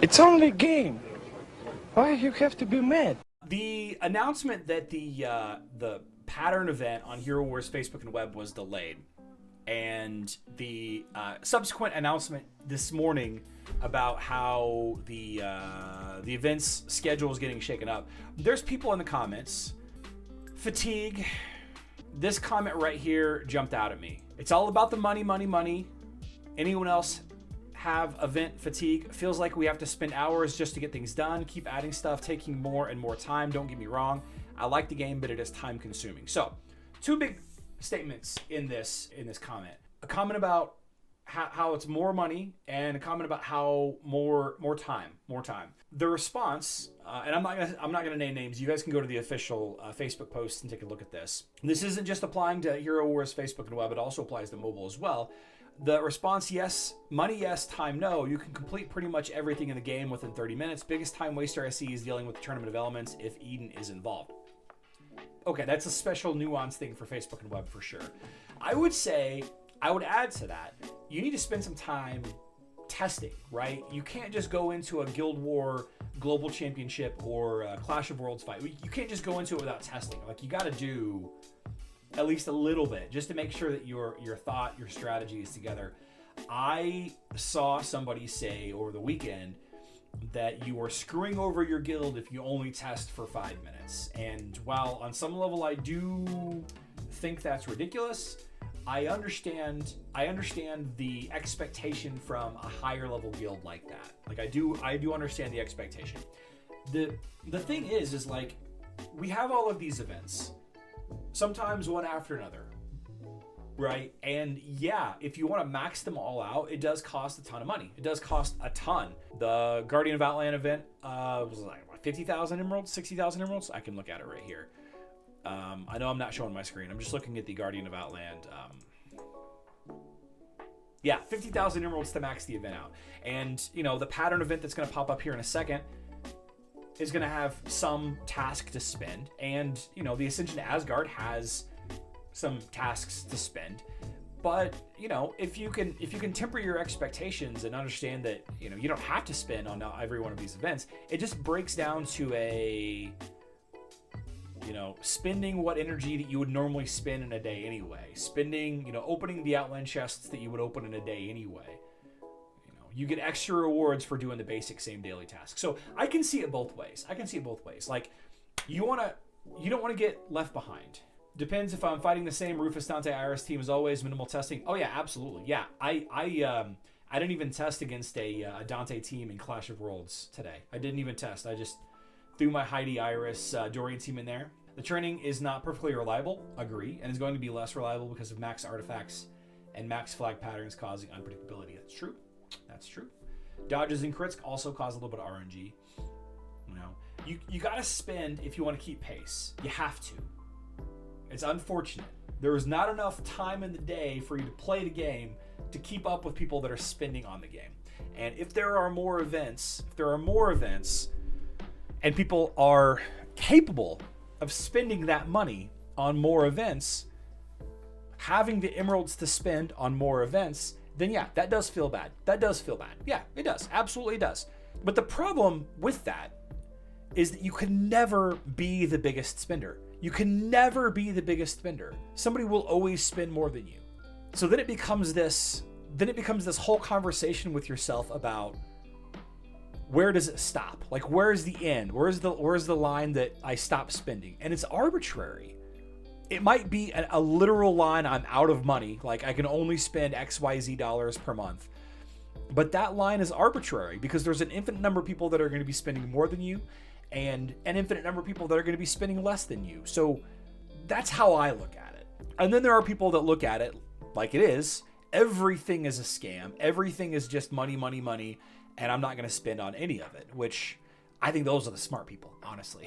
It's only a game. Why you have to be mad? The announcement that the pattern event on Hero Wars Facebook and Web was delayed, and the subsequent announcement this morning about how the event's schedule is getting shaken up. There's people in the comments. Fatigue. This comment right here jumped out at me. It's all about the money, money, money. Anyone else have event fatigue? Feels like we have to spend hours just to get things done, keep adding stuff, taking more and more time. Don't get me wrong. I like the game, but it is time consuming. So, two big statements in this comment. A comment about how it's more money, and a comment about how more time. The response, and I'm not gonna name names. You guys can go to the official Facebook post and take a look at this. This isn't just applying to Hero Wars Facebook and Web; it also applies to mobile as well. The response: yes, money yes, time no. You can complete pretty much everything in the game within 30 minutes. Biggest time waster I see is dealing with the tournament of elements if Eden is involved. Okay, that's a special nuance thing for Facebook and Web for sure. I would add to that, you need to spend some time testing, right? You can't just go into a Guild War Global Championship or a Clash of Worlds fight. You can't just go into it without testing. Like, you got to do at least a little bit just to make sure that your thought, your strategy is together. I saw somebody say over the weekend that you are screwing over your guild if you only test for 5 minutes. And while on some level I do think that's ridiculous, I understand the expectation from a higher level guild like that. Like I do understand the expectation. The thing is like, we have all of these events, sometimes one after another, right? And yeah, if you want to max them all out, it does cost a ton of money. It does cost a ton. The Guardian of Outland event was like what, 50,000 emeralds, 60,000 emeralds. I can look at it right here. I know I'm not showing my screen. I'm just looking at the Guardian of Outland. Yeah, 50,000 emeralds to max the event out. And, you know, the pattern event that's going to pop up here in a second is going to have some task to spend. And, you know, the Ascension to Asgard has some tasks to spend. But, you know, if you can temper your expectations and understand that, you know, you don't have to spend on every one of these events, it just breaks down to a, you know, spending what energy that you would normally spend in a day anyway. Spending, you know, opening the Outland chests that you would open in a day anyway. You know, you get extra rewards for doing the basic same daily task. So I can see it both ways. Like, you don't want to get left behind. Depends if I'm fighting the same Rufus Dante Iris team as always, minimal testing. Oh yeah, absolutely. Yeah, I didn't even test against a Dante team in Clash of Worlds today. I didn't even test. I just threw my Heidi Iris Dorian team in there. The training is not perfectly reliable, agree, and is going to be less reliable because of max artifacts and max flag patterns causing unpredictability. That's true. Dodges and crits also cause a little bit of RNG. You know, you got to spend if you want to keep pace. You have to. It's unfortunate. There is not enough time in the day for you to play the game to keep up with people that are spending on the game. And if there are more events, and people are capable of spending that money on more events, having the emeralds to spend on more events, then yeah, that does feel bad. Yeah, it does. Absolutely does. But the problem with that is that you can never be the biggest spender. Somebody will always spend more than you. So then it becomes this whole conversation with yourself about, where does it stop? Like, where's the end? Where's the line that I stop spending? And it's arbitrary. It might be a literal line, I'm out of money. Like, I can only spend XYZ dollars per month. But that line is arbitrary because there's an infinite number of people that are going to be spending more than you and an infinite number of people that are going to be spending less than you. So that's how I look at it. And then there are people that look at it like it is. Everything is a scam. Everything is just money, money, money. And I'm not going to spend on any of it, which I think those are the smart people, honestly.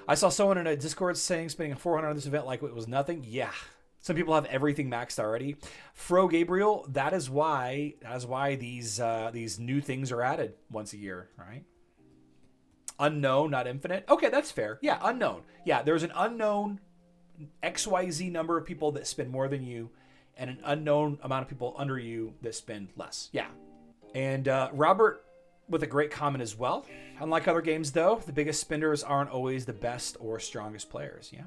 I saw someone in a Discord saying spending $400 on this event like it was nothing. Yeah. Some people have everything maxed already. Fro Gabriel, that is why these new things are added once a year, right? Unknown, not infinite. Okay, that's fair. Yeah, unknown. Yeah, there's an unknown XYZ number of people that spend more than you and an unknown amount of people under you that spend less. Yeah. And Robert with a great comment as well. Unlike other games, though, the biggest spenders aren't always the best or strongest players. Yeah,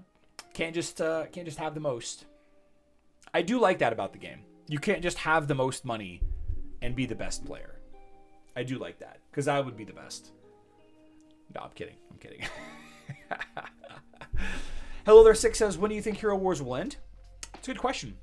can't just have the most. I do like that about the game. You can't just have the most money and be the best player. I do like that because I would be the best. No, I'm kidding. I'm kidding. Hello there, Six says, when do you think Hero Wars will end? It's a good question.